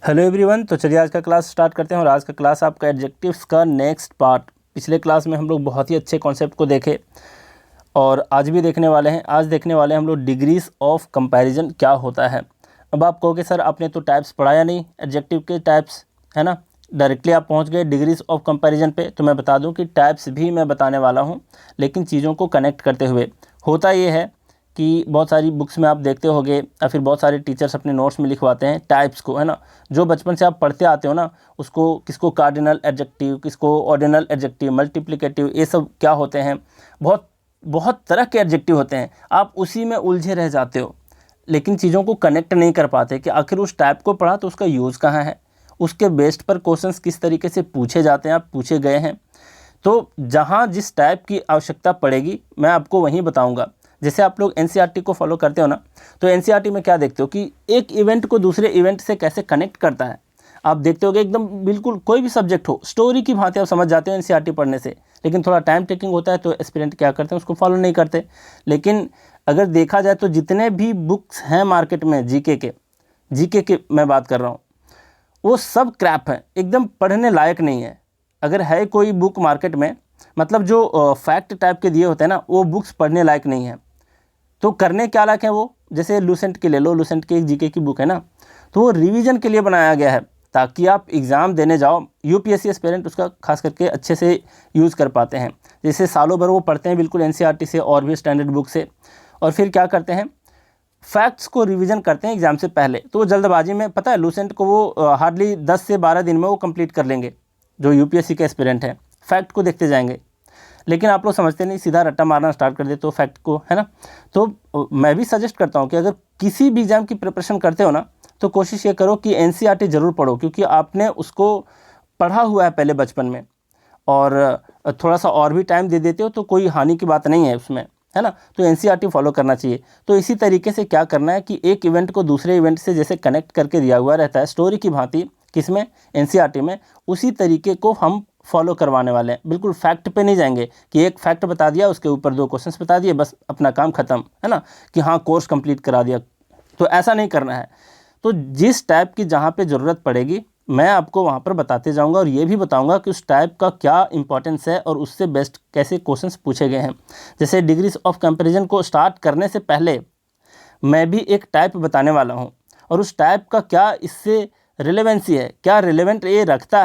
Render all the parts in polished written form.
Hello everyone. तो चलिए आज का क्लास स्टार्ट करते हैं और आज का क्लास आपका एडजेक्टिव्स का नेक्स्ट पार्ट। पिछले क्लास में हम लोग बहुत ही अच्छे कॉन्सेप्ट को देखे और आज भी देखने वाले हैं। आज देखने वाले हैं हम लोग डिग्रीज ऑफ कंपैरिजन क्या होता है। अब आप कहोगे सर आपने तो टाइप्स पढ़ाया नहीं, एडजेक्टिव के टाइप्स, है ना, डायरेक्टली आप पहुंच गए डिग्रीज ऑफ कंपैरिजन पे। तो मैं बता दूं कि टाइप्स भी मैं बताने वाला हूं, लेकिन चीज़ों को कनेक्ट करते हुए। होता ये है कि बहुत सारी बुक्स में आप देखते होंगे या फिर बहुत सारे टीचर्स अपने नोट्स में लिखवाते हैं टाइप्स को, है ना, जो बचपन से आप पढ़ते आते हो ना उसको, किसको कार्डिनल एडजेक्टिव, किसको ऑर्डिनल एडजेक्टिव, मल्टीप्लिकेटिव, ये सब क्या होते हैं। बहुत बहुत तरह के एडजेक्टिव होते हैं, आप उसी में उलझे रह जाते हो, लेकिन चीज़ों को कनेक्ट नहीं कर पाते कि आखिर उस टाइप को पढ़ा तो उसका यूज़ कहाँ है, उसके बेस्ड पर क्वेश्चंस किस तरीके से पूछे जाते हैं, आप पूछे गए हैं। तो जहाँ जिस टाइप की आवश्यकता पड़ेगी मैं आपको वहीं बताऊंगा। जैसे आप लोग एनसीईआरटी को फॉलो करते हो ना, तो एनसीईआरटी में क्या देखते हो कि एक इवेंट को दूसरे इवेंट से कैसे कनेक्ट करता है। आप देखते होगे एकदम बिल्कुल कोई भी सब्जेक्ट हो स्टोरी की भांति आप समझ जाते हो एनसीईआरटी पढ़ने से, लेकिन थोड़ा टाइम टेकिंग होता है तो एस्पिरेंट क्या करते हैं उसको फॉलो नहीं करते। लेकिन अगर देखा जाए तो जितने भी बुक्स हैं मार्केट में जीके के मैं बात कर रहा हूँ, वो सब क्रैप है, एकदम पढ़ने लायक नहीं है। अगर है कोई बुक मार्केट में, मतलब जो फैक्ट टाइप के दिए होते हैं ना, वो बुक्स पढ़ने लायक नहीं है। तो करने क्या लायक है वो, जैसे लूसेंट की ले लो, लूसेंट की एक जीके की बुक है ना, तो वो रिवीजन के लिए बनाया गया है ताकि आप एग्ज़ाम देने जाओ, यूपीएससी एस्पिरेंट उसका खास करके अच्छे से यूज़ कर पाते हैं। जैसे सालों भर वो पढ़ते हैं बिल्कुल एनसीईआरटी से और भी स्टैंडर्ड बुक से, और फिर क्या करते हैं, फैक्ट्स को रिवीजन करते हैं एग्ज़ाम से पहले। तो वो जल्दबाजी में, पता है लूसेंट को वो हार्डली 10 से 12 दिन में वो कंप्लीट कर लेंगे जो यूपीएससी के एस्पिरेंट हैं, फैक्ट को देखते जाएंगे। लेकिन आप लोग समझते नहीं, सीधा रट्टा मारना स्टार्ट कर देते हो फैक्ट को, है ना। तो मैं भी सजेस्ट करता हूँ कि अगर किसी भी एग्ज़ाम की प्रिपरेशन करते हो ना, तो कोशिश ये करो कि एनसीईआरटी ज़रूर पढ़ो, क्योंकि आपने उसको पढ़ा हुआ है पहले बचपन में, और थोड़ा सा और भी टाइम दे देते हो तो कोई हानि की बात नहीं है उसमें, है ना। तो एनसीईआरटी फॉलो करना चाहिए। तो इसी तरीके से क्या करना है कि एक इवेंट को दूसरे इवेंट से जैसे कनेक्ट करके दिया हुआ रहता है स्टोरी की भांति, किसमें, एनसीईआरटी में, उसी तरीके को हम फॉलो करवाने वाले हैं। बिल्कुल फैक्ट पे नहीं जाएंगे कि एक फैक्ट बता दिया उसके ऊपर 2 क्वेश्चंस बता दिए, बस अपना काम खत्म, है ना, कि हाँ कोर्स कंप्लीट करा दिया। तो ऐसा नहीं करना है। तो जिस टाइप की जहाँ पे ज़रूरत पड़ेगी मैं आपको वहाँ पर बताते जाऊँगा, और ये भी बताऊँगा कि उस टाइप का क्या इंपॉर्टेंस है और उससे बेस्ट कैसे क्वेश्चंस पूछे गए हैं। जैसे डिग्रीज ऑफ कंपैरिजन को स्टार्ट करने से पहले मैं भी एक टाइप बताने वाला हूँ, और उस टाइप का क्या इससे रिलेवेंसी है, क्या रिलेवेंट ये रखता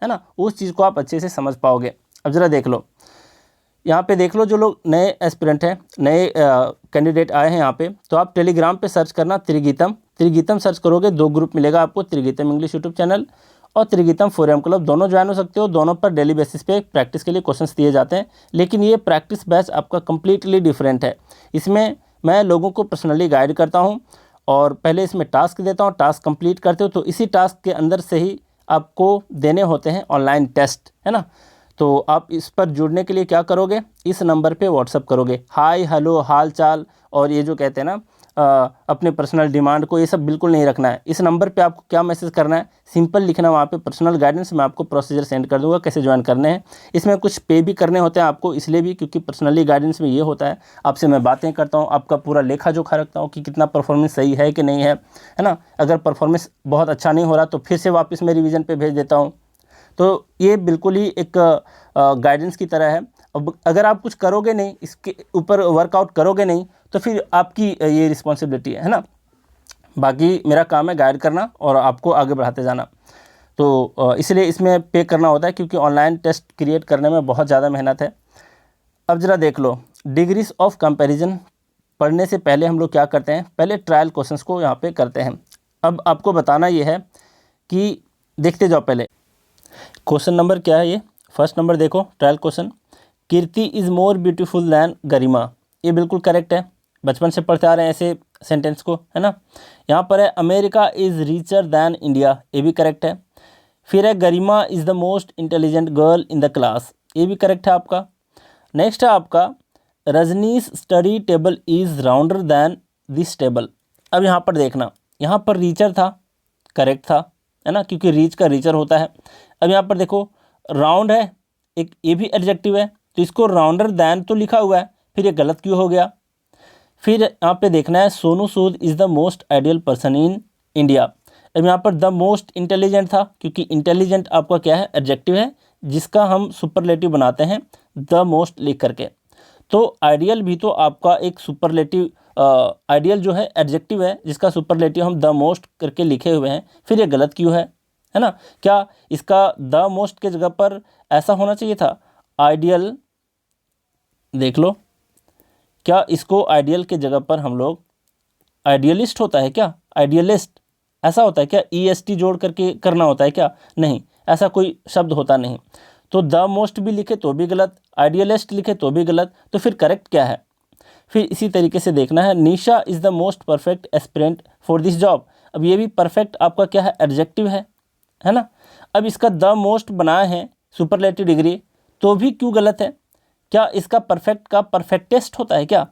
है ना, उस चीज़ को आप अच्छे से समझ पाओगे। अब ज़रा देख लो, यहाँ पे देख लो, जो लोग नए एस्पिरेंट हैं, नए कैंडिडेट आए हैं यहाँ पे, तो आप टेलीग्राम पे सर्च करना त्रिगीतम सर्च करोगे, 2 ग्रुप मिलेगा आपको, त्रिगीतम इंग्लिश यूट्यूब चैनल और त्रिगीतम फोरम क्लब, दोनों ज्वाइन हो सकते हो। दोनों पर डेली बेसिस पे प्रैक्टिस के लिए क्वेश्चंस दिए जाते हैं, लेकिन ये प्रैक्टिस बैच आपका कम्प्लीटली डिफरेंट है। इसमें मैं लोगों को पर्सनली गाइड करता हूँ और पहले इसमें टास्क देता हूँ, टास्क कंप्लीट करते हो तो इसी टास्क के अंदर से ही आपको देने होते हैं ऑनलाइन टेस्ट, है ना। तो आप इस पर जुड़ने के लिए क्या करोगे, इस नंबर पे व्हाट्सअप करोगे, हाय हेलो हाल चाल, और ये जो कहते हैं ना अपने पर्सनल डिमांड को, ये सब बिल्कुल नहीं रखना है। इस नंबर पे आपको क्या मैसेज करना है, सिंपल लिखना, वहाँ पे पर्सनल गाइडेंस मैं आपको प्रोसीजर सेंड कर दूंगा कैसे ज्वाइन करने हैं। इसमें कुछ पे भी करने होते हैं आपको, इसलिए भी क्योंकि पर्सनली गाइडेंस में ये होता है आपसे मैं बातें करता हूँ, आपका पूरा लेखा जोखा रखता हूँ कि कितना परफॉर्मेंस सही है कि नहीं है ना। अगर परफॉर्मेंस बहुत अच्छा नहीं हो रहा तो फिर से वापस मैं रिवीजन पे भेज देता हूँ। तो ये बिल्कुल ही एक गाइडेंस की तरह है। अब अगर आप कुछ करोगे नहीं, इसके ऊपर वर्कआउट करोगे नहीं, तो फिर आपकी ये रिस्पॉन्सिबिलिटी है ना। बाकी मेरा काम है गाइड करना और आपको आगे बढ़ाते जाना। तो इसलिए इसमें पे करना होता है, क्योंकि ऑनलाइन टेस्ट क्रिएट करने में बहुत ज़्यादा मेहनत है। अब ज़रा देख लो, डिग्रीज ऑफ कंपैरिजन पढ़ने से पहले हम लोग क्या करते हैं, पहले ट्रायल क्वेश्चंस को यहाँ पे करते हैं। अब आपको बताना ये है कि देखते जाओ, पहले क्वेश्चन नंबर क्या है, ये फर्स्ट नंबर देखो, trial question, Kirti is more beautiful than Garima. ये बिल्कुल करेक्ट है, बचपन से पढ़ते आ रहे हैं ऐसे सेंटेंस को, है ना। यहाँ पर है America is richer than India, ये भी करेक्ट है। फिर है Garima is the most intelligent girl in the class, ये भी करेक्ट है आपका। नेक्स्ट है आपका Rajneesh study table is rounder than this table. अब यहाँ पर देखना, यहाँ पर रीचर था, करेक्ट था, है ना, क्योंकि रीच का रीचर होता है। अब यहाँ पर देखो राउंड है, एक ये भी एडजेक्टिव है, तो इसको राउंडर दैन तो लिखा हुआ है, फिर ये गलत क्यों हो गया। फिर यहाँ पे देखना है Sonu Sood is the most ideal person in India. अब यहाँ पर द मोस्ट इंटेलिजेंट था, क्योंकि इंटेलिजेंट आपका क्या है, एडजेक्टिव है, जिसका हम सुपरलेटिव बनाते हैं द मोस्ट लिख करके। तो आइडियल भी तो आपका एक सुपरलेटिव, आइडियल जो है एडजेक्टिव है, जिसका सुपरलेटिव हम द मोस्ट करके लिखे हुए हैं, फिर ये गलत क्यों है ना? क्या इसका द मोस्ट के जगह पर ऐसा होना चाहिए था, आइडियल, देख लो, क्या इसको आइडियल के जगह पर हम लोग, आइडियलिस्ट होता है क्या, आइडियलिस्ट ऐसा होता है क्या, EST जोड़ करके करना होता है क्या? नहीं, ऐसा कोई शब्द होता नहीं। तो द मोस्ट भी लिखे तो भी गलत, आइडियलिस्ट लिखे तो भी गलत, तो फिर करेक्ट क्या है? फिर इसी तरीके से देखना है, Nisha is the most perfect aspirant for this job. अब ये भी परफेक्ट आपका क्या है, एडजेक्टिव है ना? अब इसका द मोस्ट बनाए हैं सुपरलेटिव डिग्री, तो भी क्यों गलत है? क्या इसका परफेक्ट का परफेक्टेस्ट होता है क्या?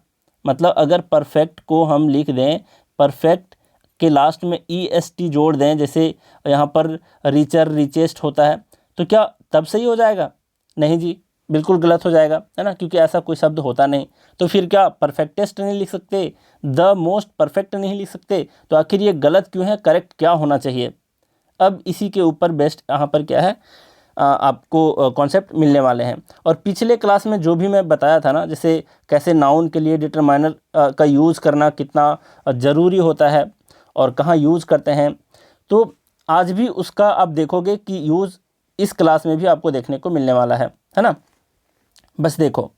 मतलब अगर परफेक्ट को हम लिख दें, परफेक्ट के लास्ट में EST जोड़ दें, जैसे यहाँ पर रिचर, रिचेस्ट होता है, तो क्या तब सही हो जाएगा? नहीं जी, बिल्कुल गलत हो जाएगा, है ना, क्योंकि ऐसा कोई शब्द होता नहीं। तो फिर क्या परफेक्टेस्ट नहीं लिख सकते, द मोस्ट परफेक्ट नहीं लिख सकते? तो आखिर ये गलत क्यों है, करेक्ट क्या होना चाहिए? अब इसी के ऊपर बेस्ट यहाँ पर क्या है, आपको कॉन्सेप्ट मिलने वाले हैं। और पिछले क्लास में जो भी मैं बताया था ना, जैसे कैसे नाउन के लिए डिटरमाइनर का यूज़ करना कितना ज़रूरी होता है और कहाँ यूज़ करते हैं, तो आज भी उसका आप देखोगे कि यूज़ इस क्लास में भी आपको देखने को मिलने वाला है ना? बस देखो,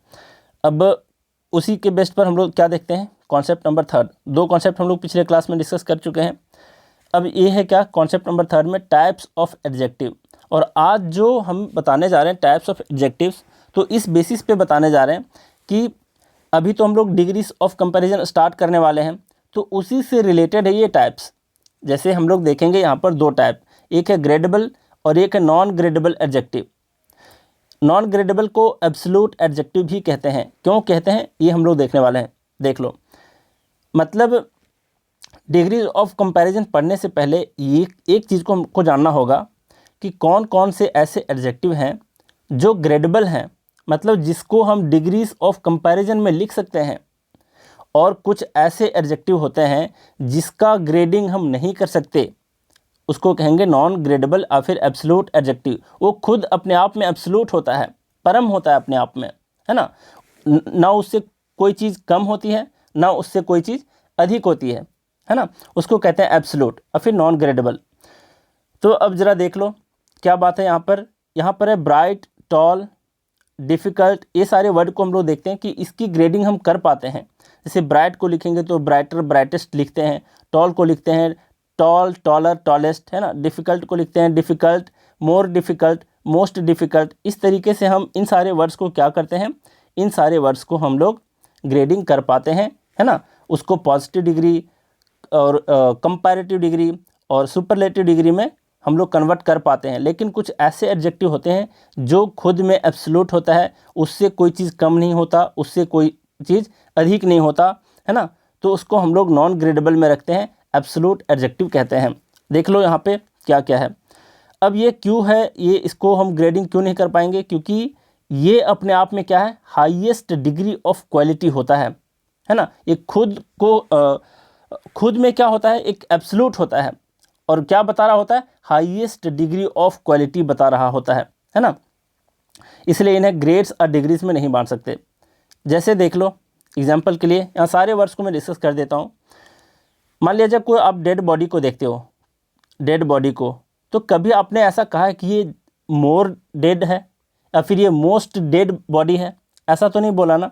अब उसी के बेस्ट पर हम लोग क्या देखते हैं, कॉन्सेप्ट नंबर 3। 2 कॉन्सेप्ट हम लोग पिछले क्लास में डिस्कस कर चुके हैं। अब ये है क्या, कॉन्सेप्ट नंबर 3 में टाइप्स ऑफ एडजेक्टिव। और आज जो हम बताने जा रहे हैं टाइप्स ऑफ एडजेक्टिव्स, तो इस बेसिस पे बताने जा रहे हैं कि अभी तो हम लोग डिग्रीज ऑफ कंपैरिजन स्टार्ट करने वाले हैं, तो उसी से रिलेटेड है ये टाइप्स। जैसे हम लोग देखेंगे यहाँ पर 2 टाइप, एक है ग्रेडेबल और एक है non gradable adjective. Non gradable को एब्सोल्यूट एडजेक्टिव भी कहते हैं। क्यों कहते हैं, ये हम लोग देखने वाले हैं। देख लो, मतलब डिग्रीज ऑफ कंपैरिजन पढ़ने से पहले ये एक चीज़ को हमको जानना होगा कि कौन कौन से ऐसे एडजेक्टिव हैं जो ग्रेडेबल हैं, मतलब जिसको हम डिग्रीज ऑफ कंपैरिजन में लिख सकते हैं, और कुछ ऐसे एडजेक्टिव होते हैं जिसका ग्रेडिंग हम नहीं कर सकते, उसको कहेंगे नॉन ग्रेडेबल या फिर एब्सोल्यूट एडजेक्टिव। वो खुद अपने आप में एब्सोल्यूट होता है, परम होता है अपने आप में, है ना, ना उससे कोई चीज़ कम होती है, ना उससे कोई चीज़ अधिक होती है ना, उसको कहते हैं एब्सोल्यूट और फिर नॉन ग्रेडेबल। तो अब ज़रा देख लो क्या बात है यहाँ पर है ब्राइट, टॉल, डिफ़िकल्ट, ये सारे वर्ड को हम लोग देखते हैं कि इसकी ग्रेडिंग हम कर पाते हैं। जैसे ब्राइट को लिखेंगे तो ब्राइटर, ब्राइटेस्ट लिखते हैं, टॉल को लिखते हैं टॉल, टॉलर, टॉलेस्ट, है ना, डिफ़िकल्ट को लिखते हैं difficult, more difficult, most difficult. इस तरीके से हम इन सारे वर्ड्स को क्या करते हैं, इन सारे वर्ड्स को हम लोग ग्रेडिंग कर पाते हैं, है ना, उसको पॉजिटिव डिग्री और कंपैरेटिव डिग्री और सुपरलेटिव डिग्री में हम लोग कन्वर्ट कर पाते हैं। लेकिन कुछ ऐसे एडजेक्टिव होते हैं जो खुद में एब्सोल्यूट होता है, उससे कोई चीज़ कम नहीं होता, उससे कोई चीज़ अधिक नहीं होता, है ना, तो उसको हम लोग नॉन ग्रेडेबल में रखते हैं, एब्सोल्यूट एडजेक्टिव कहते हैं। देख लो यहाँ पे क्या क्या है। अब ये क्यों है, ये इसको हम ग्रेडिंग क्यों नहीं कर पाएंगे, क्योंकि ये अपने आप में क्या है, हाईएस्ट डिग्री ऑफ क्वालिटी होता है ना, ये खुद में क्या होता है, एक एब्सोल्यूट होता है, और क्या बता रहा होता है, हाईएस्ट डिग्री ऑफ क्वालिटी बता रहा होता है ना, इसलिए इन्हें ग्रेड्स और डिग्रीज में नहीं बांट सकते। जैसे देख लो एग्जांपल के लिए, यहाँ सारे वर्ड्स को मैं डिस्कस कर देता हूँ। मान लीजिए कोई आप डेड बॉडी को देखते हो, डेड बॉडी को, तो कभी आपने ऐसा कहा है कि ये मोर डेड है या फिर ये मोस्ट डेड बॉडी है, ऐसा तो नहीं बोला ना।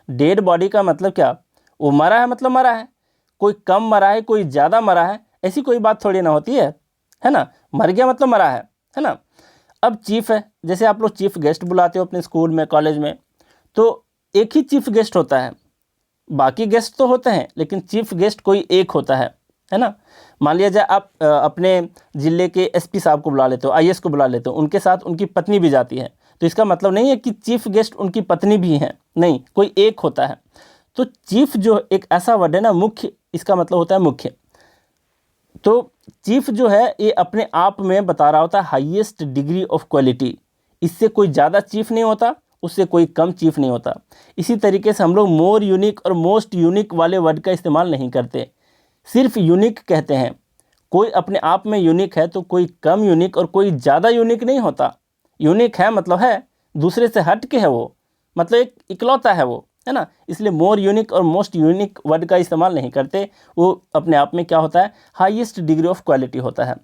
डेड बॉडी का मतलब क्या, वो मरा है मतलब मरा है, कोई कम मरा है कोई ज़्यादा मरा है, ऐसी कोई बात थोड़ी ना होती है ना, मर गया मतलब मरा है ना। अब चीफ है, जैसे आप लोग चीफ गेस्ट बुलाते हो अपने स्कूल में, कॉलेज में, तो एक ही चीफ गेस्ट होता है, बाकी गेस्ट तो होते हैं लेकिन चीफ गेस्ट कोई एक होता है ना। मान लिया जाए आप अपने ज़िले के SP साहब को बुला लेते हो, IAS को बुला लेते हो, उनके साथ उनकी पत्नी भी जाती है, तो इसका मतलब नहीं है कि चीफ गेस्ट उनकी पत्नी भी हैं, नहीं, कोई एक होता है। तो चीफ जो एक ऐसा वर्ड है ना, मुख्य, इसका मतलब होता है मुख्य। तो चीफ जो है ये अपने आप में बता रहा होता है हाईएस्ट डिग्री ऑफ क्वालिटी, इससे कोई ज़्यादा चीफ नहीं होता, उससे कोई कम चीफ नहीं होता। इसी तरीके से हम लोग मोर यूनिक और मोस्ट यूनिक वाले वर्ड का इस्तेमाल नहीं करते, सिर्फ यूनिक कहते हैं। कोई अपने आप में यूनिक है तो कोई कम यूनिक और कोई ज़्यादा यूनिक नहीं होता। यूनिक है मतलब है दूसरे से हट के है, वो मतलब एक इकलौता है वो, है ना। इसलिए मोर यूनिक और मोस्ट यूनिक वर्ड का इस्तेमाल नहीं करते। वो अपने आप में क्या होता है, हाईएस्ट डिग्री ऑफ क्वालिटी होता है,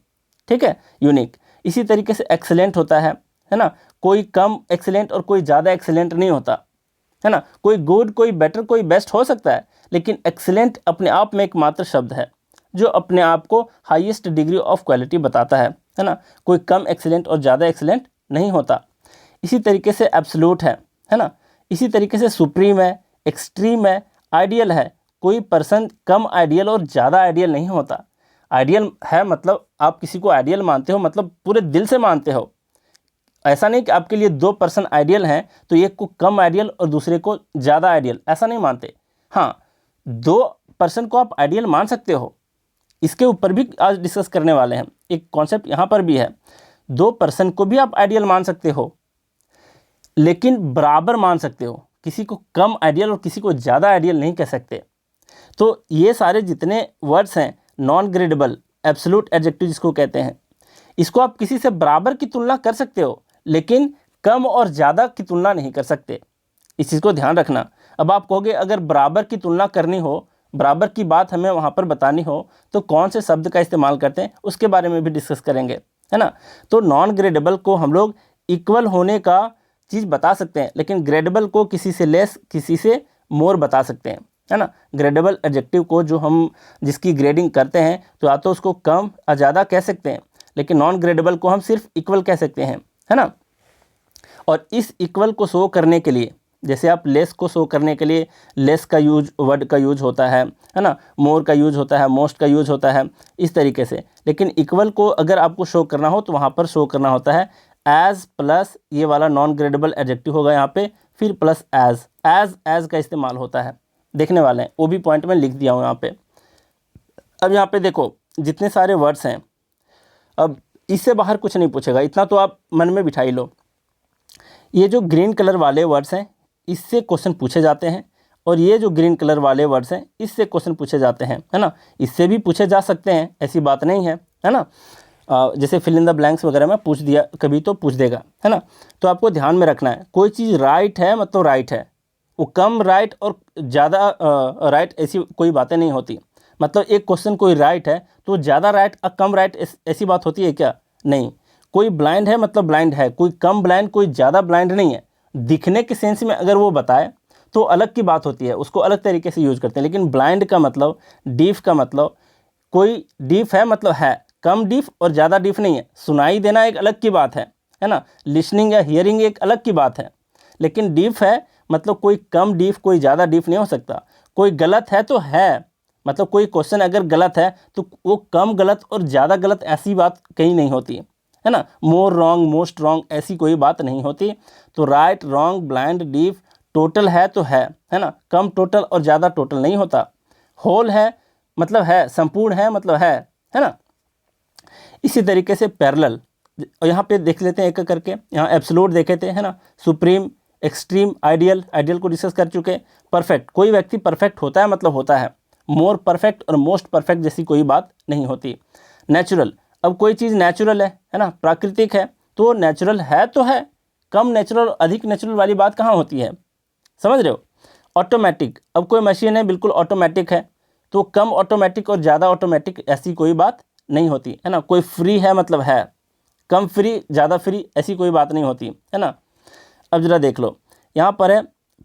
ठीक है, यूनिक। इसी तरीके से एक्सेलेंट होता है ना। कोई कम एक्सेलेंट और कोई ज़्यादा एक्सेलेंट नहीं होता, है ना। कोई गुड, कोई बेटर, कोई बेस्ट हो सकता है, लेकिन एक्सेलेंट अपने आप में एक मात्र शब्द है जो अपने आप को हाईएस्ट डिग्री ऑफ क्वालिटी बताता है ना। कोई कम एक्सेलेंट और ज़्यादा एक्सेलेंट नहीं होता। इसी तरीके से एब्सोल्यूट है ना। इसी तरीके से सुप्रीम है, एक्सट्रीम है, आइडियल है। कोई पर्सन कम आइडियल और ज़्यादा आइडियल नहीं होता। आइडियल है मतलब आप किसी को आइडियल मानते हो, मतलब पूरे दिल से मानते हो। ऐसा नहीं कि आपके लिए दो पर्सन आइडियल हैं तो एक को कम आइडियल और दूसरे को ज़्यादा आइडियल, ऐसा नहीं मानते। हाँ, दो पर्सन को आप आइडियल मान सकते हो, इसके ऊपर भी आज डिस्कस करने वाले हैं। एक कॉन्सेप्ट यहाँ पर भी है, दो पर्सन को भी आप आइडियल मान सकते हो, लेकिन बराबर मान सकते हो। किसी को कम आइडियल और किसी को ज़्यादा आइडियल नहीं कह सकते। तो ये सारे जितने वर्ड्स हैं, नॉन ग्रेडेबल, एब्सोल्यूट एडजेक्टिव जिसको कहते हैं, इसको आप किसी से बराबर की तुलना कर सकते हो, लेकिन कम और ज़्यादा की तुलना नहीं कर सकते। इस चीज़ को ध्यान रखना। अब आप कहोगे अगर बराबर की तुलना करनी हो, बराबर की बात हमें वहाँ पर बतानी हो, तो कौन से शब्द का इस्तेमाल करते हैं उसके बारे में भी डिस्कस करेंगे, है ना। तो नॉन ग्रेडेबल को हम लोग इक्वल होने का चीज़ बता सकते हैं, लेकिन ग्रेडेबल को किसी से लेस, किसी से मोर बता सकते हैं, है ना। ग्रेडेबल एडजेक्टिव को जो हम जिसकी ग्रेडिंग करते हैं तो या तो उसको कम या ज़्यादा कह सकते हैं, लेकिन नॉन ग्रेडेबल को हम सिर्फ इक्वल कह सकते हैं, है ना। और इस इक्वल को शो करने के लिए, जैसे आप लेस को शो करने के लिए लेस का यूज, वर्ड का यूज होता है ना, मोर का यूज होता है, मोस्ट का यूज होता है, इस तरीके से। लेकिन इक्वल को अगर आपको शो करना हो तो वहाँ पर शो करना होता है एज प्लस ये वाला नॉन ग्रेडेबल एडजेक्टिव होगा यहाँ पे, फिर प्लस एज का इस्तेमाल होता है। देखने वाले हैं, वो भी पॉइंट में लिख दिया हूँ यहाँ पे। अब यहाँ पे देखो जितने सारे वर्ड्स हैं, अब इससे बाहर कुछ नहीं पूछेगा, इतना तो आप मन में बिठा ही लो। ये जो ग्रीन कलर वाले वर्ड्स हैं इससे क्वेश्चन पूछे जाते हैं, और ये जो ग्रीन कलर वाले वर्ड्स हैं इससे क्वेश्चन पूछे जाते हैं, है ना। इससे भी पूछे जा सकते हैं, ऐसी बात नहीं है ना। जैसे फिल इन द ब्लैंक्स वगैरह में पूछ दिया कभी तो पूछ देगा, है ना। तो आपको ध्यान में रखना है, कोई चीज़ राइट है मतलब राइट है, वो कम राइट और ज़्यादा राइट ऐसी कोई बातें नहीं होती। मतलब एक क्वेश्चन कोई राइट है तो ज़्यादा राइट और कम राइट ऐसी बात होती है क्या? नहीं। कोई ब्लाइंड है मतलब ब्लाइंड है, कोई कम ब्लाइंड कोई ज़्यादा ब्लाइंड नहीं है। दिखने के सेंस में अगर वो बताए तो अलग की बात होती है, उसको अलग तरीके से यूज़ करते हैं। लेकिन ब्लाइंड का मतलब, डीफ का मतलब, कोई डीफ है मतलब है, कम डीफ और ज़्यादा डीफ नहीं है। सुनाई देना एक अलग की बात है ना। लिसनिंग या हियरिंग एक अलग की बात है। लेकिन डीफ है मतलब कोई कम डीफ कोई ज़्यादा डीफ नहीं हो सकता। कोई गलत है तो है, मतलब कोई क्वेश्चन अगर गलत है तो वो कम गलत और ज़्यादा गलत ऐसी बात कहीं नहीं होती, है ना। मोर रॉन्ग, मोस्ट रॉन्ग ऐसी कोई बात नहीं होती। तो right, wrong, blind, deaf, total है तो है ना। कम टोटल और ज़्यादा टोटल नहीं होता। होल है मतलब है, संपूर्ण है मतलब है ना। इसी तरीके से पैरेलल, और यहाँ पे देख लेते हैं एक एक करके। यहाँ एब्सोल्यूट देखे थे, है ना। सुप्रीम, एक्सट्रीम, आइडियल को डिस्कस कर चुके। परफेक्ट, कोई व्यक्ति परफेक्ट होता है मतलब होता है। मोर परफेक्ट और मोस्ट परफेक्ट जैसी कोई बात नहीं होती। नेचुरल, अब कोई चीज़ नेचुरल है ना, प्राकृतिक है तो नेचुरल है तो है। कम नेचुरल अधिक नेचुरल वाली बात कहाँ होती है, समझ रहे हो। ऑटोमेटिक, अब कोई मशीन है बिल्कुल ऑटोमेटिक है तो कम ऑटोमेटिक और ज़्यादा ऑटोमेटिक ऐसी कोई बात नहीं होती, है ना। कोई फ्री है मतलब है, कम फ्री ज़्यादा फ्री ऐसी कोई बात नहीं होती, है ना। अब ज़रा देख लो, यहाँ पर है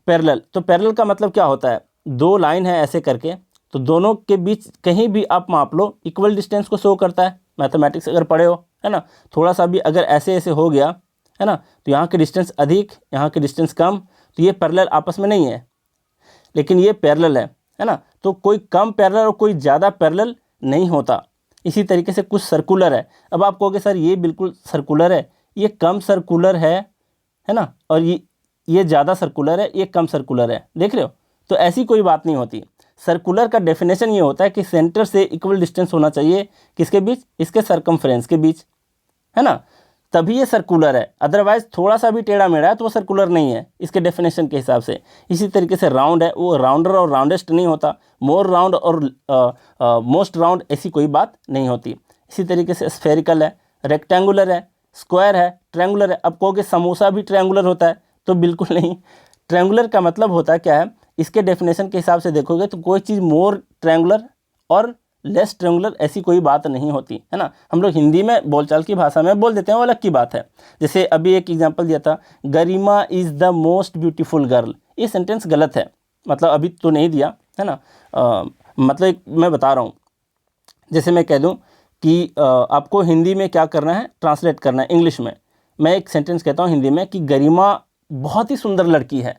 पैरेलल। तो पैरेलल का मतलब क्या होता है, दो लाइन है ऐसे करके, तो दोनों के बीच कहीं भी आप माप लो, इक्वल डिस्टेंस को शो करता है। मैथमेटिक्स अगर पढ़े हो, है ना। थोड़ा सा भी अगर ऐसे ऐसे हो गया, है ना, तो यहाँ की डिस्टेंस अधिक, यहाँ की डिस्टेंस कम, तो ये पैरेलल आपस में नहीं है, लेकिन ये पैरेलल है ना। तो कोई कम पैरेलल और कोई ज़्यादा पैरेलल नहीं होता। इसी तरीके से कुछ सर्कुलर है। अब आप कहोगे सर ये बिल्कुल सर्कुलर है, ये कम सर्कुलर है ना, और ये ज़्यादा सर्कुलर है, ये कम सर्कुलर है, देख रहे हो। तो ऐसी कोई बात नहीं होती। सर्कुलर का डेफिनेशन ये होता है कि सेंटर से इक्वल डिस्टेंस होना चाहिए किसके बीच, इसके सरकमफ्रेंस के बीच, है ना, तभी ये सर्कुलर है। अदरवाइज थोड़ा सा भी टेढ़ा मेढ़ा है तो वो सर्कुलर नहीं है इसके डेफिनेशन के हिसाब से। इसी तरीके से राउंड है, वो राउंडर और राउंडेस्ट नहीं होता। मोर राउंड और मोस्ट राउंड ऐसी कोई बात नहीं होती। इसी तरीके से स्फेरिकल है, रेक्टेंगुलर है, स्क्वायर है, ट्रायंगुलर है। अब कहोगे समोसा भी ट्रायंगुलर होता है, तो बिल्कुल नहीं। ट्रायंगुलर का मतलब होता है क्या है, इसके डेफिनेशन के हिसाब से देखोगे तो कोई चीज़ मोर ट्रायंगुलर और लेस ट्रायंगुलर ऐसी कोई बात नहीं होती है ना। हम लोग हिंदी में बोलचाल की भाषा में बोल देते हैं, वो अलग की बात है। जैसे अभी एक एग्जांपल दिया था, Garima is the most beautiful girl. ये सेंटेंस गलत है, मतलब अभी तो नहीं दिया है ना। मतलब मैं बता रहा हूँ, जैसे मैं कह दूँ कि आपको हिंदी में क्या करना है, ट्रांसलेट करना है इंग्लिश में। मैं एक सेंटेंस कहता हूँ हिंदी में कि गरिमा बहुत ही सुंदर लड़की है,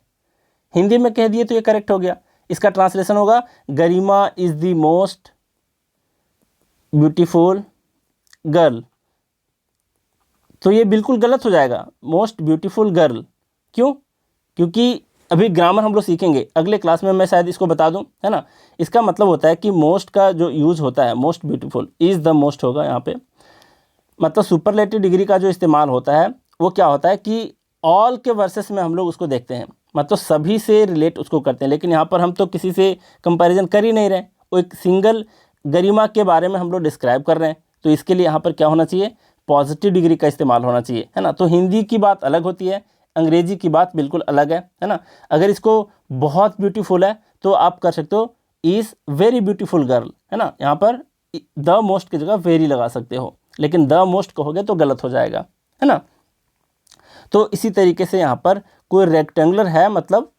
हिंदी में कह दिए तो ये करेक्ट हो गया। इसका ट्रांसलेशन होगा Garima is the most beautiful girl, तो ये बिल्कुल गलत हो जाएगा, मोस्ट ब्यूटीफुल गर्ल। क्यों? क्योंकि अभी ग्रामर हम लोग सीखेंगे अगले क्लास में, मैं शायद इसको बता दूं, है ना। इसका मतलब होता है कि मोस्ट का जो यूज़ होता है, most beautiful is the most होगा यहाँ पे, मतलब सुपरलेटिव डिग्री का जो इस्तेमाल होता है वो क्या होता है कि ऑल के वर्सेस में हम लोग उसको देखते हैं, मतलब सभी से रिलेट उसको करते हैं। लेकिन यहाँ पर हम तो किसी से कंपैरिजन कर ही नहीं रहे, वो एक सिंगल गरिमा के बारे में हम लोग डिस्क्राइब कर रहे हैं। तो इसके लिए यहाँ पर क्या होना चाहिए, पॉजिटिव डिग्री का इस्तेमाल होना चाहिए, है ना। तो हिंदी की बात अलग होती है, अंग्रेजी की बात बिल्कुल अलग है ना। अगर इसको बहुत ब्यूटीफुल है तो आप कर सकते हो इज़ वेरी ब्यूटीफुल गर्ल, है ना। यहाँ पर द मोस्ट की जगह वेरी लगा सकते हो, लेकिन द मोस्ट कहोगे तो गलत हो जाएगा, है ना। तो इसी तरीके से यहाँ पर कोई रेक्टेंगुलर है, मतलब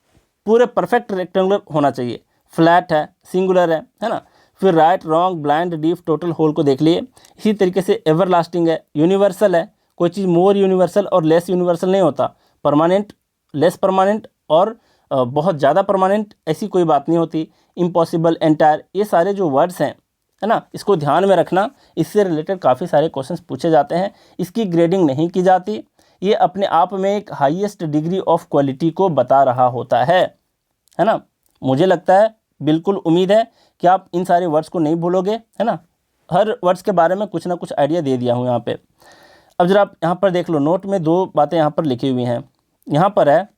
पूरे परफेक्ट रेक्टेंगुलर होना चाहिए, फ्लैट है, सिंगुलर है ना। फिर right, wrong, blind, deep, total, whole को देख लिए। इसी तरीके से एवरलास्टिंग है, यूनिवर्सल है, कोई चीज़ मोर यूनिवर्सल और लेस यूनिवर्सल नहीं होता, परमानेंट, लेस परमानेंट और बहुत ज़्यादा परमानेंट, ऐसी कोई बात नहीं होती। इम्पॉसिबल, एंटायर, ये सारे जो वर्ड्स हैं, है ना, इसको ध्यान में रखना, इससे रिलेटेड काफ़ी सारे क्वेश्चंस पूछे जाते हैं। इसकी ग्रेडिंग नहीं की जाती, ये अपने आप में एक हाईएस्ट डिग्री ऑफ क्वालिटी को बता रहा होता है ना। मुझे लगता है, बिल्कुल उम्मीद है कि आप इन सारे वर्ड्स को नहीं भूलोगे, है ना। हर वर्ड्स के बारे में कुछ ना कुछ आइडिया दे दिया हूँ यहाँ पे। अब जरा आप यहाँ पर देख लो, नोट में दो बातें यहाँ पर लिखी हुई हैं। यहाँ पर है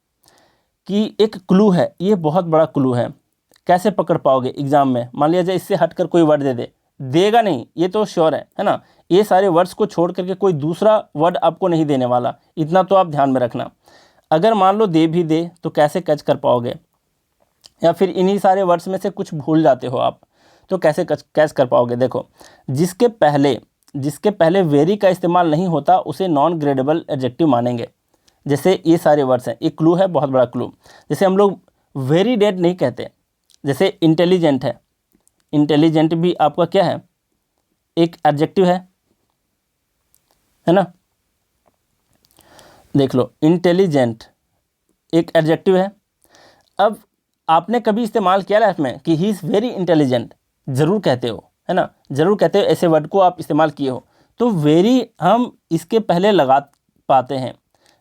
कि एक क्लू है, ये बहुत बड़ा क्लू है, कैसे पकड़ पाओगे एग्जाम में। मान लिया जाए इससे हटकर कोई वर्ड दे दे, देगा नहीं, ये तो श्योर है ना। ये सारे वर्ड्स को छोड़ करके कोई दूसरा वर्ड आपको नहीं देने वाला, इतना तो आप ध्यान में रखना। अगर मान लो दे भी दे तो कैसे कैच कर पाओगे, या फिर इन्हीं सारे वर्ड्स में से कुछ भूल जाते हो आप तो कैसे कैच कर पाओगे। देखो, जिसके पहले वेरी का इस्तेमाल नहीं होता उसे नॉन ग्रेडेबल एडजेक्टिव मानेंगे। जैसे ये सारे वर्ड्स हैं, एक क्लू है, बहुत बड़ा क्लू। जैसे हम लोग वेरी डेड नहीं कहते, जैसे इंटेलिजेंट है, इंटेलिजेंट भी आपका क्या है, एक एडजेक्टिव है ना। देख लो, इंटेलिजेंट एक एडजेक्टिव है। अब आपने कभी इस्तेमाल किया लाइफ में कि ही इज़ वेरी इंटेलिजेंट, ज़रूर कहते हो, है ना, ज़रूर कहते हो, ऐसे वर्ड को आप इस्तेमाल किए हो। तो वेरी हम इसके पहले लगा पाते हैं,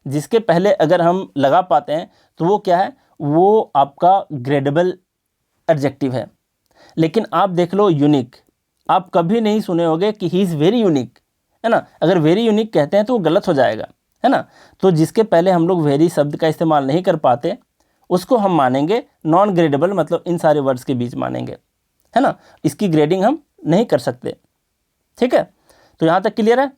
जिसके पहले अगर हम लगा पाते हैं तो वो क्या है, वो आपका ग्रेडेबल एडजेक्टिव है। लेकिन आप देख लो यूनिक, आप कभी नहीं सुने होगे कि ही इज़ वेरी यूनिक, है ना। अगर वेरी यूनिक कहते हैं तो वो गलत हो जाएगा, है ना। तो जिसके पहले हम लोग वेरी शब्द का इस्तेमाल नहीं कर पाते उसको हम मानेंगे नॉन ग्रेडेबल, मतलब इन सारे वर्ड्स के बीच मानेंगे, है ना। इसकी ग्रेडिंग हम नहीं कर सकते, ठीक है। तो यहाँ तक क्लियर है।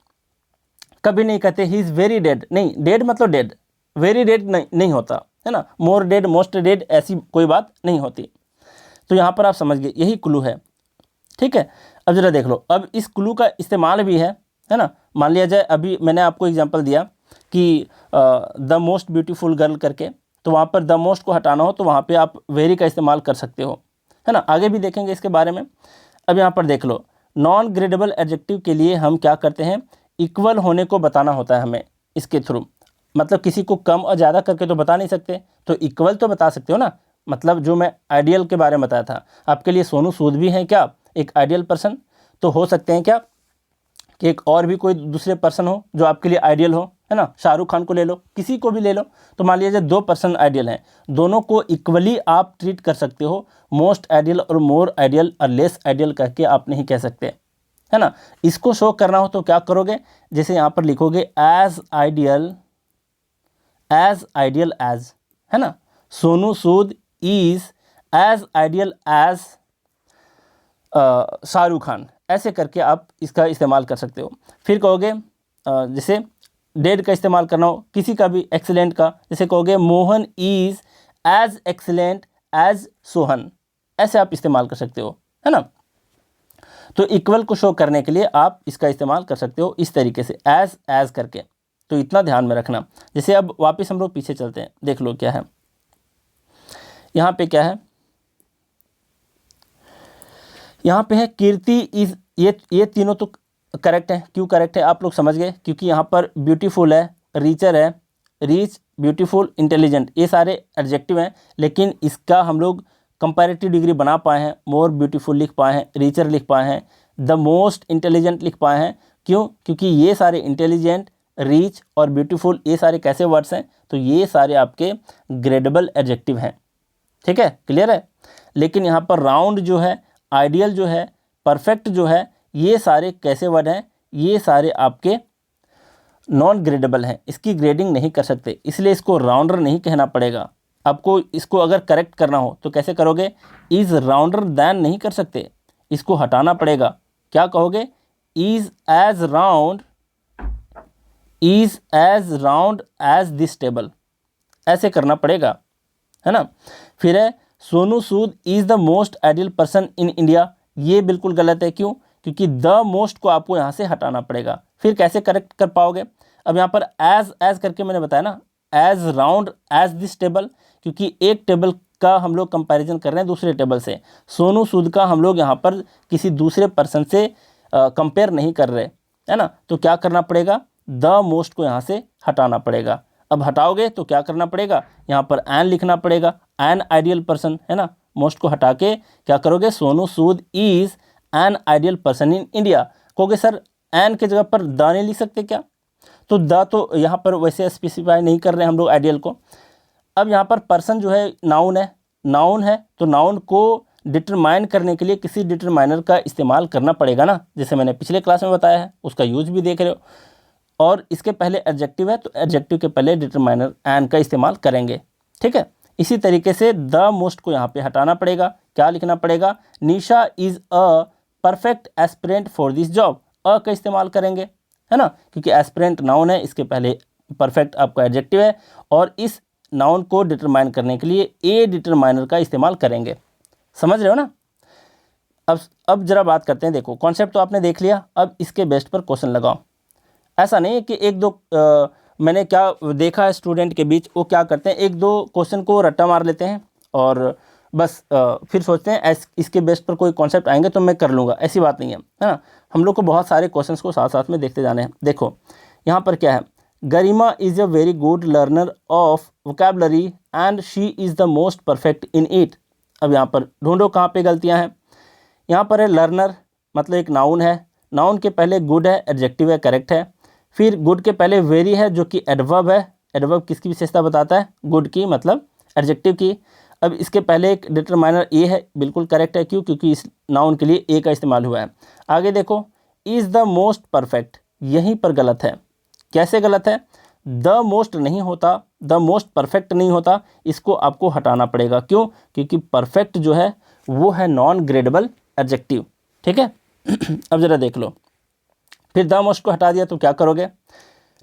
कभी नहीं कहते ही इज़ वेरी डेड, नहीं, डेड मतलब डेड, वेरी डेड नहीं होता, है ना। मोर डेड, मोस्ट डेड, ऐसी कोई बात नहीं होती। तो यहाँ पर आप समझ गए, यही क्लू है, ठीक है। अब जरा देख लो, अब इस क्लू का इस्तेमाल भी है ना। मान लिया जाए अभी मैंने आपको एग्जांपल दिया कि द मोस्ट ब्यूटीफुल गर्ल करके, तो वहाँ पर द मोस्ट को हटाना हो तो वहाँ पे आप वेरी का इस्तेमाल कर सकते हो, है ना। आगे भी देखेंगे इसके बारे में। अब यहाँ पर देख लो, नॉन ग्रेडेबल एडजेक्टिव के लिए हम क्या करते हैं, इक्वल होने को बताना होता है हमें इसके थ्रू। मतलब किसी को कम और ज़्यादा करके तो बता नहीं सकते, तो इक्वल तो बता सकते हो ना। मतलब जो मैं आइडियल के बारे में बताया था, आपके लिए सोनू सूद भी हैं क्या, एक आइडियल पर्सन, तो हो सकते हैं क्या कि एक और भी कोई दूसरे पर्सन हो जो आपके लिए आइडियल हो, है ना। शाहरुख खान को ले लो, किसी को भी ले लो, तो मान लीजिए 2 पर्सन आइडियल हैं, दोनों को इक्वली आप ट्रीट कर सकते हो। मोस्ट आइडियल और मोर आइडियल और लेस आइडियल करके आप नहीं कह सकते, है ना। इसको शो करना हो तो क्या करोगे, जैसे यहाँ पर लिखोगे एज आइडियल एज, है ना। Sonu Sood is as ideal as Shahrukh Khan, ऐसे करके आप इसका इस्तेमाल कर सकते हो। फिर कहोगे जैसे डेड का इस्तेमाल करना हो किसी का भी, एक्सीलेंट का, जैसे कहोगे Mohan is as excellent as Sohan, ऐसे आप इस्तेमाल कर सकते हो, है ना। तो इक्वल को शो करने के लिए आप इसका इस्तेमाल कर सकते हो इस तरीके से, एज करके। तो इतना ध्यान में रखना। जैसे अब वापस हम लोग पीछे चलते हैं, देख लो क्या है यहाँ पे, क्या है यहाँ पे है कीर्ति इज, ये तीनों तो करेक्ट है। क्यों करेक्ट है आप लोग समझ गए, क्योंकि यहाँ पर ब्यूटीफुल है, रीचर है, रीच, ब्यूटीफुल, इंटेलिजेंट, ये सारे एडजेक्टिव हैं। लेकिन इसका हम लोग कंपैरेटिव डिग्री बना पाए हैं, मोर ब्यूटीफुल लिख पाए हैं, रीचर लिख पाए हैं, द मोस्ट इंटेलिजेंट लिख पाए हैं। क्यों? क्योंकि ये सारे इंटेलिजेंट, रीच और ब्यूटीफुल ये सारे कैसे वर्ड्स हैं, तो ये सारे आपके ग्रेडेबल एडजेक्टिव हैं। ठीक है, क्लियर है। लेकिन यहाँ पर राउंड जो है, आइडियल जो है, परफेक्ट जो है, ये सारे कैसे वर्ड हैं, ये सारे आपके नॉन ग्रेडेबल हैं, इसकी ग्रेडिंग नहीं कर सकते, इसलिए इसको राउंडर नहीं कहना पड़ेगा। आपको इसको अगर करेक्ट करना हो तो कैसे करोगे, इज़ राउंडर दैन नहीं कर सकते, इसको हटाना पड़ेगा। क्या कहोगे, is as round as this table, ऐसे करना पड़ेगा, है ना। फिर है Sonu Sood is the most ideal person in India, ये बिल्कुल गलत है। क्यों? क्योंकि द मोस्ट को आपको यहाँ से हटाना पड़ेगा। फिर कैसे करेक्ट कर पाओगे, अब यहाँ पर एज करके मैंने बताया ना, as round as this table, क्योंकि एक टेबल का हम लोग कंपैरिजन कर रहे हैं दूसरे टेबल से, सोनू सूद का हम लोग यहाँ पर किसी दूसरे पर्सन से कंपेयर नहीं कर रहे, है ना। तो क्या करना पड़ेगा, द मोस्ट को यहाँ से हटाना पड़ेगा। अब हटाओगे तो क्या करना पड़ेगा, यहाँ पर एन लिखना पड़ेगा, एन आइडियल पर्सन, है ना। मोस्ट को हटा के क्या करोगे, Sonu Sood is an ideal person in India. कहोगे सर एन के जगह पर द नहीं लिख सकते क्या, तो द तो यहाँ पर वैसे स्पेसिफाई नहीं कर रहे हम लोग आइडियल को। अब यहाँ पर पर्सन जो है नाउन है, तो नाउन को डिटरमाइन करने के लिए किसी डिटरमाइनर का इस्तेमाल करना पड़ेगा ना, जैसे मैंने पिछले क्लास में बताया है, उसका यूज भी देख रहे हो। और इसके पहले एडजेक्टिव है, तो एडजेक्टिव के पहले डिटरमाइनर एन का इस्तेमाल करेंगे। ठीक है, इसी तरीके से द मोस्ट को यहाँ पे हटाना पड़ेगा। क्या लिखना पड़ेगा, Nisha is a perfect aspirant for this job, a का इस्तेमाल करेंगे, है ना, क्योंकि एस्पिरेंट नाउन है, इसके पहले परफेक्ट आपका एडजेक्टिव है, और इस नाउन को डिटरमाइन करने के लिए ए डिटरमाइनर का इस्तेमाल करेंगे। समझ रहे हो ना। अब जरा बात करते हैं, देखो कॉन्सेप्ट तो आपने देख लिया, अब इसके बेस्ट पर क्वेश्चन लगाओ। ऐसा नहीं है कि एक दो मैंने क्या देखा है स्टूडेंट के बीच, वो क्या करते हैं, एक दो क्वेश्चन को रट्टा मार लेते हैं और बस फिर सोचते हैं इसके बेस्ट पर कोई कॉन्सेप्ट आएंगे तो मैं कर लूँगा। ऐसी बात नहीं है, है ना। हम लोग को बहुत सारे क्वेश्चंस को साथ साथ में देखते जाने हैं। देखो यहाँ पर क्या है, Garima is a very good learner of vocabulary and she is the most perfect in it. अब यहाँ पर ढूंढो कहाँ पे गलतियाँ हैं। यहाँ पर है लर्नर, मतलब एक नाउन है, नाउन के पहले गुड है, एडजेक्टिव है, करेक्ट है। फिर गुड के पहले वेरी है जो कि एडवर्ब है, एडवर्ब किसकी विशेषता बताता है, गुड की, मतलब एडजेक्टिव की। अब इसके पहले एक डिटरमाइनर ए है, बिल्कुल करेक्ट है। क्यों? क्योंकि इस नाउन के लिए ए का इस्तेमाल हुआ है। आगे देखो, इज़ द मोस्ट परफेक्ट, यहीं पर गलत है। कैसे गलत है, द मोस्ट नहीं होता, द मोस्ट परफेक्ट नहीं होता, इसको आपको हटाना पड़ेगा। क्यों? क्योंकि परफेक्ट जो है वो है नॉन ग्रेडेबल एडजेक्टिव। ठीक है अब जरा देख लो, फिर द मोस्ट को हटा दिया तो क्या करोगे,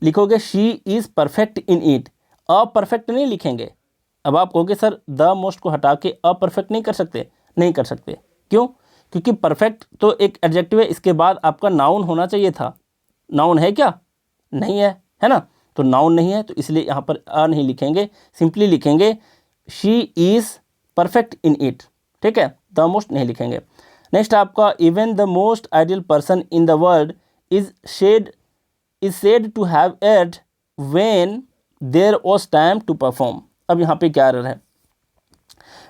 लिखोगे she is perfect in it. A perfect नहीं लिखेंगे। अब आप कहोगे सर द मोस्ट को हटा के अपरफेक्ट नहीं कर सकते, नहीं कर सकते। क्यों? क्योंकि परफेक्ट तो एक एडजेक्टिव है, इसके बाद आपका नाउन होना चाहिए था। नाउन है क्या? नहीं है, है ना। तो नाउन नहीं है तो इसलिए यहाँ पर अ नहीं लिखेंगे, सिंपली लिखेंगे she is perfect in it. ठीक है, द मोस्ट नहीं लिखेंगे। नेक्स्ट आपका, even the most ideal person in the world is said to have erred when there was time to perform। अब यहाँ पे क्या एरर है,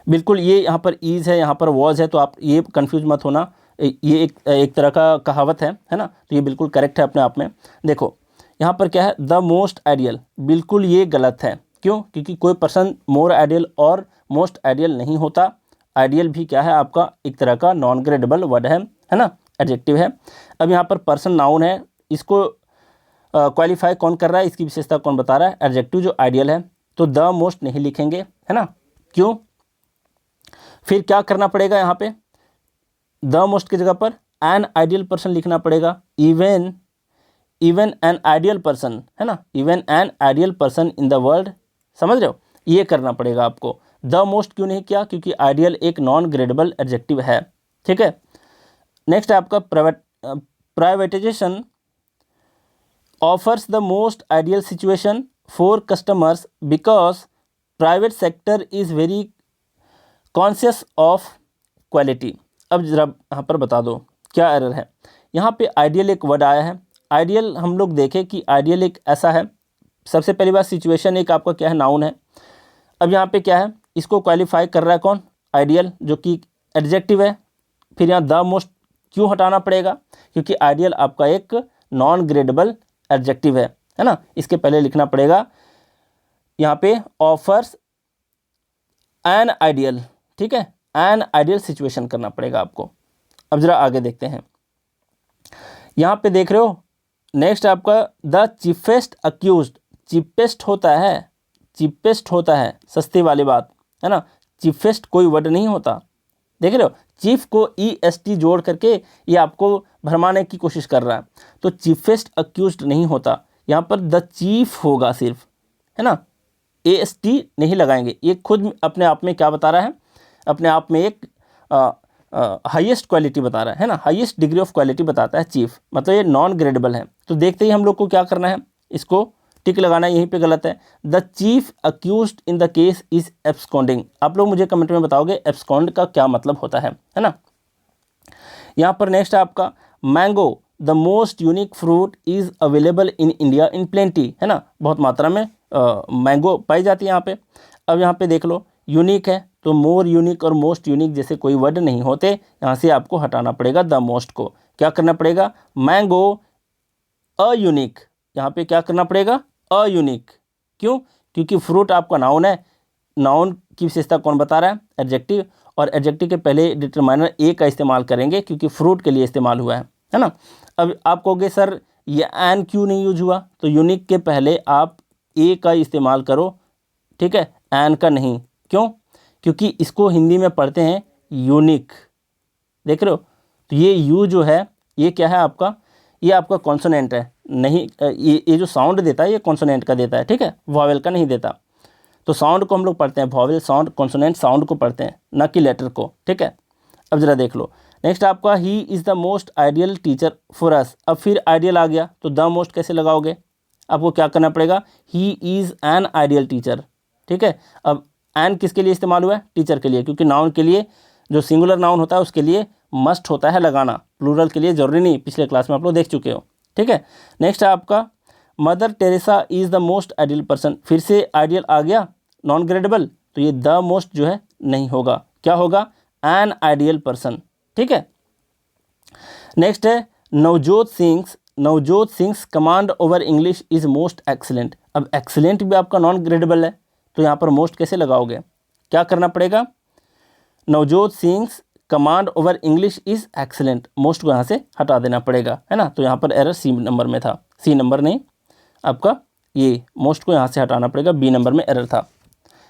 बिल्कुल ये यहाँ पर is है, यहाँ पर was है, तो आप ये कंफ्यूज मत होना, ये एक तरह का कहावत है ना, तो ये बिल्कुल करेक्ट है अपने आप में। देखो यहाँ पर क्या है, द मोस्ट आइडियल, बिल्कुल ये गलत है। क्यों? क्योंकि कोई पर्सन मोर आइडियल और मोस्ट आइडियल नहीं होता। आइडियल भी क्या है आपका, एक तरह का नॉन ग्रेडेबल वर्ड है ना, एडजेक्टिव है। अब यहाँ पर पर्सन नाउन है, इसको क्वालिफाई कौन कर रहा है, इसकी विशेषता कौन बता रहा है, एडजेक्टिव जो आइडियल है। तो द मोस्ट नहीं लिखेंगे, है ना। क्यों? फिर क्या करना पड़ेगा, यहाँ पे द मोस्ट की जगह पर एन आइडियल पर्सन लिखना पड़ेगा, इवन एन आइडियल पर्सन, है ना, even an ideal person in the world, समझ रहे हो, ये करना पड़ेगा आपको। द मोस्ट क्यों नहीं किया, क्योंकि आइडियल एक नॉन ग्रेडेबल एडजेक्टिव है, ठीक है। नेक्स्ट है आपका privatisation offers the most ideal situation for customers because private sector is very conscious of quality. अब जरा यहाँ पर बता दो क्या एरर है। यहाँ पे आइडियल एक वर्ड आया है, आइडियल हम लोग देखें कि आइडियल एक ऐसा है, सबसे पहली बात सिचुएशन एक आपका क्या है, नाउन है। अब यहाँ पे क्या है, इसको क्वालिफाई कर रहा है कौन, आइडियल, जो कि एडजेक्टिव है। फिर यहाँ द मोस्ट क्यों हटाना पड़ेगा, क्योंकि आइडियल आपका एक नॉन ग्रेडेबल एडजेक्टिव है ना। इसके पहले लिखना पड़ेगा यहाँ पे ऑफर्स एन आइडियल, ठीक है, एन आइडियल सिचुएशन करना पड़ेगा आपको। अब जरा आगे देखते हैं, यहाँ पे देख रहे हो नेक्स्ट आपका द चीफेस्ट अक्यूज्ड, चीपेस्ट होता है, चीपेस्ट होता है सस्ती वाली बात, है ना, चीफेस्ट कोई वर्ड नहीं होता, देख रहे हो, चीफ को EST जोड़ करके ये आपको भरमाने की कोशिश कर रहा है, तो चीफेस्ट अक्यूज्ड नहीं होता, यहाँ पर द चीफ होगा सिर्फ, है ना, AST नहीं लगाएंगे। ये खुद अपने आप में क्या बता रहा है, अपने आप में एक हाईएस्ट क्वालिटी बता रहा है ना, हाईएस्ट डिग्री ऑफ क्वालिटी बताता है चीफ, मतलब ये नॉन ग्रेडेबल है। तो देखते ही हम लोग को क्या करना है, इसको टिक लगाना है, यहीं पे गलत है। The chief accused in the case is absconding. आप लोग मुझे कमेंट में बताओगे एब्सकॉन्ड का क्या मतलब होता है ना। यहाँ पर नेक्स्ट है आपका mango the most unique fruit is available in India in plenty, है ना, बहुत मात्रा में मैंगो पाई जाती है यहाँ पे। अब यहाँ पे देख लो यूनिक है, तो मोर यूनिक और मोस्ट यूनिक जैसे कोई वर्ड नहीं होते, यहाँ से आपको हटाना पड़ेगा द मोस्ट को। क्या करना पड़ेगा, मैंगो अयूनिक, यहाँ पे क्या करना पड़ेगा, अयूनिक। क्यों, क्योंकि फ्रूट आपका नाउन है, नाउन की विशेषता कौन बता रहा है, एडजेक्टिव, और एडजेक्टिव के पहले डिटरमाइनर ए का इस्तेमाल करेंगे क्योंकि फ्रूट के लिए इस्तेमाल हुआ है ना। अब आप कहोगे सर ये एन क्यों नहीं यूज हुआ, तो यूनिक के पहले आप ए का इस्तेमाल करो, ठीक है, एन का नहीं। क्यों, क्योंकि इसको हिंदी में पढ़ते हैं यूनिक, देख रहे हो, तो ये यू जो है ये क्या है आपका, ये आपका कॉन्सोनेंट है, नहीं ये जो साउंड देता है ये कॉन्सोनेंट का देता है, ठीक है, वॉवेल का नहीं देता। तो साउंड को हम लोग पढ़ते हैं वॉवेल साउंड, कॉन्सोनेंट साउंड को पढ़ते हैं, ना कि लेटर को, ठीक है। अब जरा देख लो नेक्स्ट आपका he is the most ideal teacher for us. अब फिर आइडियल आ गया तो द मोस्ट कैसे लगाओगे, आपको क्या करना पड़ेगा, he is an ideal teacher, ठीक है। अब एन किसके लिए इस्तेमाल हुआ है, टीचर के लिए, क्योंकि नाउन के लिए जो सिंगुलर नाउन होता है उसके लिए मस्ट होता है लगाना, प्लूरल के लिए जरूरी नहीं, पिछले क्लास में आप लोग देख चुके हो, ठीक है। नेक्स्ट है आपका mother Teresa is the most ideal person, फिर से आइडियल आ गया नॉन ग्रेडेबल, तो ये द मोस्ट जो है नहीं होगा, क्या होगा, एन आइडियल पर्सन, ठीक है। नेक्स्ट है Navjot Singh command over English is most excellent. अब एक्सीलेंट भी आपका नॉन ग्रेडेबल है, तो यहाँ पर मोस्ट कैसे लगाओगे, क्या करना पड़ेगा, Navjot Singh command over English is excellent, most को यहाँ से हटा देना पड़ेगा, है ना। तो यहाँ पर एरर सी नंबर में था, सी नंबर नहीं आपका, ये मोस्ट को यहाँ से हटाना पड़ेगा, बी नंबर में एरर था।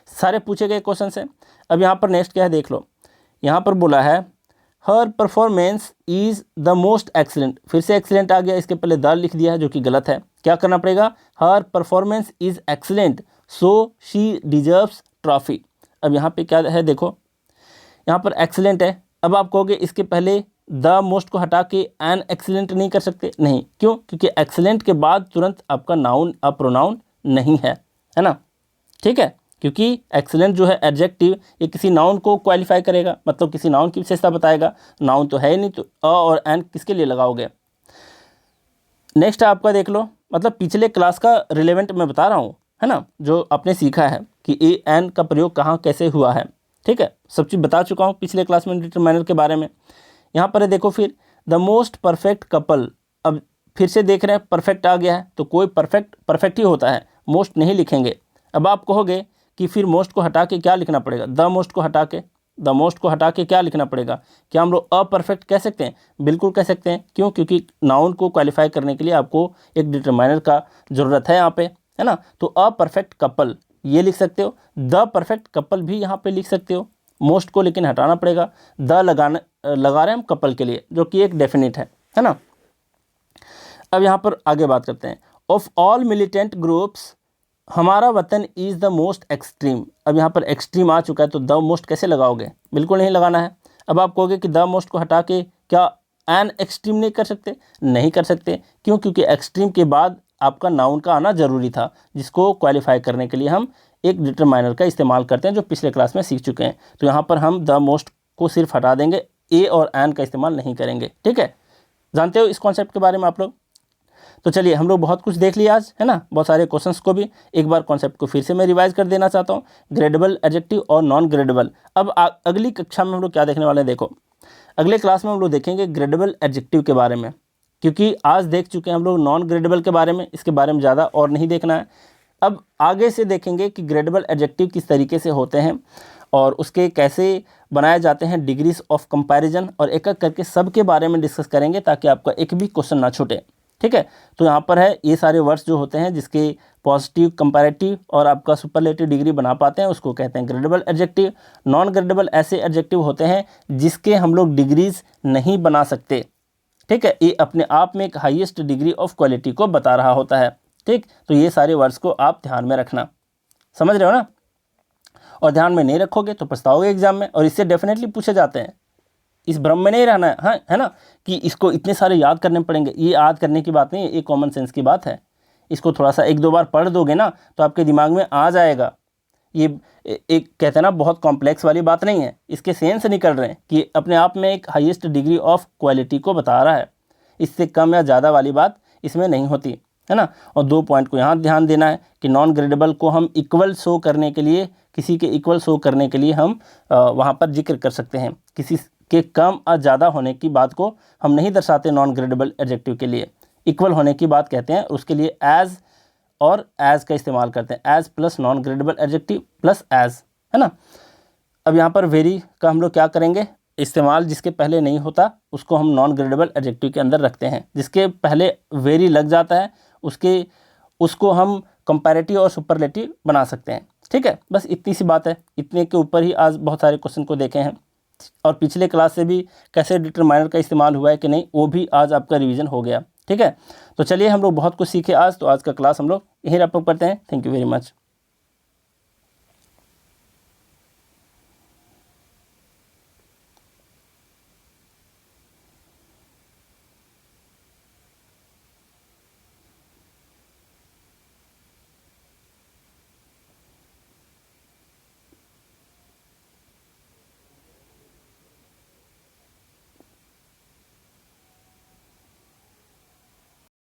सारे पूछे गए क्वेश्चन है। अब यहाँ पर नेक्स्ट क्या है देख लो, यहाँ पर बोला है हर performance is the most excellent, फिर से एक्सीलेंट आ गया, इसके पहले द लिख दिया है जो कि गलत है। क्या करना पड़ेगा, हर performance is excellent so she deserves trophy. अब यहाँ पे क्या है देखो, यहाँ पर एक्सीलेंट है, अब आप कहोगे इसके पहले द मोस्ट को हटा के एन एक्सीलेंट नहीं कर सकते, नहीं, क्यों, क्योंकि एक्सीलेंट के बाद तुरंत आपका नाउन प्रोनाउन नहीं है ना, ठीक है, क्योंकि एक्सीलेंट जो है एडजेक्टिव ये किसी नाउन को क्वालिफाई करेगा, मतलब किसी नाउन की विशेषता बताएगा, नाउन तो है ही नहीं, तो अ और एन किसके लिए लगाओगे। नेक्स्ट आपका देख लो, मतलब पिछले क्लास का रिलेवेंट मैं बता रहा हूँ, है ना, जो आपने सीखा है कि ए एन का प्रयोग कहाँ कैसे हुआ है, ठीक है, सब चीज़ बता चुका हूँ पिछले क्लास में डिटरमाइनर के बारे में। यहाँ पर देखो फिर द मोस्ट परफेक्ट कपल, अब फिर से देख रहे हैं परफेक्ट आ गया है, तो कोई परफेक्ट ही होता है, मोस्ट नहीं लिखेंगे। अब आप कहोगे कि फिर मोस्ट को हटा के क्या लिखना पड़ेगा, द मोस्ट को हटा के क्या लिखना पड़ेगा, क्या हम लोग अपरफेक्ट कह सकते हैं, बिल्कुल कह सकते हैं। क्यों, क्योंकि नाउन को क्वालिफाई करने के लिए आपको एक डिटरमाइनर का ज़रूरत है यहाँ पे, है ना। तो अपरफेक्ट कपल ये लिख सकते हो, द परफेक्ट कपल भी यहाँ पे लिख सकते हो, मोस्ट को लेकिन हटाना पड़ेगा, द लगा रहे हैं हम कपल के लिए, जो कि एक डेफिनेट है ना। अब यहाँ पर आगे बात करते हैं। ऑफ ऑल मिलिटेंट ग्रुप्स हमारा वतन इज़ द मोस्ट एक्सट्रीम। अब यहाँ पर एक्सट्रीम आ चुका है, तो द मोस्ट कैसे लगाओगे, बिल्कुल नहीं लगाना है। अब आप कहोगे कि द मोस्ट को हटा के क्या एन एक्सट्रीम नहीं कर सकते, नहीं कर सकते। क्यों? क्योंकि एक्सट्रीम के बाद आपका नाउन का आना ज़रूरी था, जिसको क्वालिफाई करने के लिए हम एक डिटरमाइनर का इस्तेमाल करते हैं, जो पिछले क्लास में सीख चुके हैं। तो यहाँ पर हम द मोस्ट को सिर्फ हटा देंगे, ए और एन का इस्तेमाल नहीं करेंगे, ठीक है। जानते हो इस कॉन्सेप्ट के बारे में आप लोग। तो चलिए, हम लोग बहुत कुछ देख लिया आज, है ना, बहुत सारे क्वेश्चंस को भी। एक बार कॉन्सेप्ट को फिर से मैं रिवाइज कर देना चाहता हूँ, ग्रेडेबल, एडजेक्टिव और नॉन ग्रेडेबल। अब अगली कक्षा में हम लोग क्या देखने वाले हैं, देखो अगले क्लास में हम लोग देखेंगे ग्रेडेबल एडजेक्टिव के बारे में, क्योंकि आज देख चुके हैं हम लोग नॉन ग्रेडेबल के बारे में, इसके बारे में ज़्यादा और नहीं देखना है। अब आगे से देखेंगे कि ग्रेडेबल एडजेक्टिव किस तरीके से होते हैं और उसके कैसे बनाए जाते हैं, डिग्रीज ऑफ कंपैरिजन, और एक एक करके सब के बारे में डिस्कस करेंगे, ताकि आपका एक भी क्वेश्चन ना छूटे, ठीक है। तो यहाँ पर है ये सारे वर्ड्स जो होते हैं जिसके पॉजिटिव, कंपैरेटिव और आपका सुपरलेटिव डिग्री बना पाते हैं, उसको कहते हैं ग्रेडेबल एडजेक्टिव। नॉन ग्रेडेबल ऐसे एडजेक्टिव होते हैं जिसके हम लोग डिग्रीज नहीं बना सकते, ठीक है। ये अपने आप में एक हाईएस्ट डिग्री ऑफ क्वालिटी को बता रहा होता है, ठीक। तो ये सारे वर्ड्स को आप ध्यान में रखना, समझ रहे हो ना। और ध्यान में नहीं रखोगे तो पछताओगे एग्जाम में, और इससे डेफिनेटली पूछे जाते हैं। इस भ्रम में नहीं रहना है, हाँ, है ना, कि इसको इतने सारे याद करने पड़ेंगे। ये याद करने की बात नहीं है, ये कॉमन सेंस की बात है। इसको थोड़ा सा एक दो बार पढ़ दोगे ना तो आपके दिमाग में आ जाएगा। ये एक कहते हैं ना, बहुत कॉम्प्लेक्स वाली बात नहीं है, इसके सेंस निकल रहे हैं कि अपने आप में एक हाईएस्ट डिग्री ऑफ क्वालिटी को बता रहा है। इससे कम या ज़्यादा वाली बात इसमें नहीं होती, है ना। और 2 पॉइंट को यहाँ ध्यान देना है कि नॉन ग्रेडेबल को हम इक्वल शो करने के लिए, किसी के इक्वल शो करने के लिए हम वहाँ पर जिक्र कर सकते हैं। किसी के कम या ज़्यादा होने की बात को हम नहीं दर्शाते नॉन ग्रेडेबल एडजेक्टिव के लिए, इक्वल होने की बात कहते हैं। उसके लिए एज और एज का इस्तेमाल करते हैं, as plus non gradable adjective plus as, है ना। अब यहाँ पर वेरी का हम लोग क्या करेंगे, इस्तेमाल जिसके पहले नहीं होता उसको हम नॉन ग्रेडेबल एडजेक्टिव के अंदर रखते हैं। जिसके पहले वेरी लग जाता है उसको हम कंपैरेटिव और सुपरलेटिव बना सकते हैं, ठीक है। बस इतनी सी बात है। इतने के ऊपर ही आज बहुत सारे क्वेश्चन को देखे हैं, और पिछले क्लास से भी कैसे डिटरमाइनर का इस्तेमाल हुआ है कि नहीं, वो भी आज आपका रिवीजन हो गया, ठीक है। तो चलिए, हम लोग बहुत कुछ सीखे आज। तो आज का क्लास हम लोग यहीं रैप अप करते हैं। Thank you very much.